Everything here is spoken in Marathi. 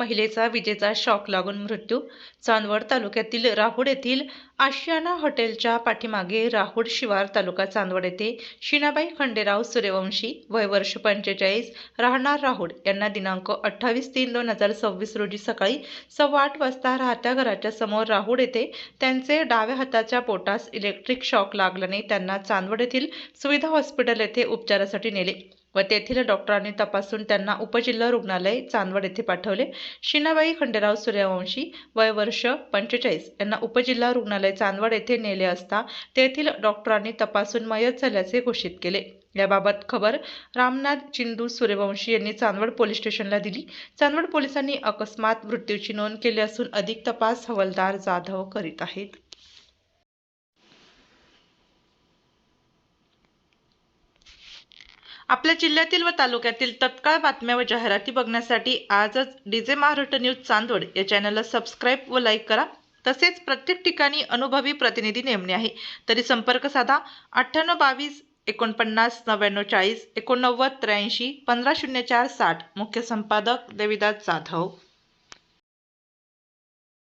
महिलेचा विजेचा शॉक लागून मृत्यू. चांदवड तालुक्यातील राहुड येथील आशियाना हॉटेलच्या पाठीमागे राहुड शिवार तालुका चांदवड येथे शीनाबाई खंडेराव सूर्यवंशी वय वर्ष 45 राहणार राहुड यांना दिनांक 28/3/2026 रोजी सकाळी 8:15 वाजता राहत्या घराच्या समोर राहुड येथे त्यांचे डाव्या हाताच्या पोटास इलेक्ट्रिक शॉक लागल्याने त्यांना चांदवड येथील सुविधा हॉस्पिटल येथे उपचारासाठी नेले व तेथील डॉक्टरांनी तपासून त्यांना उपजिल्हा रुग्णालय चांदवड येथे पाठवले. शीनाबाई खंडेराव सूर्यवंशी वय वर्ष 45 यांना उपजिल्हा रुग्णालय चांदवड येथे नेले असता तेथील डॉक्टरांनी तपासून मयत झाल्याचे घोषित केले. याबाबत खबर रामनाथ चिंदू सूर्यवंशी यांनी चांदवड पोलीस स्टेशनला दिली. चांदवड पोलिसांनी अकस्मात मृत्यूची नोंद केली असून अधिक तपास हवालदार जाधव करीत आहेत. आपल्या जिल्ह्यातील व तालुक्यातील तत्काळ बातम्या व जाहिराती बघण्यासाठी आजच डीजे महाराष्ट्र न्यूज चांदवड या चॅनलला सबस्क्राईब व लाईक करा. तसेच प्रत्येक ठिकाणी अनुभवी प्रतिनिधी नेमणे आहे तरी संपर्क साधा 9822 49 99 40 89 83 1504 60. मुख्य संपादक देविदास जाधव.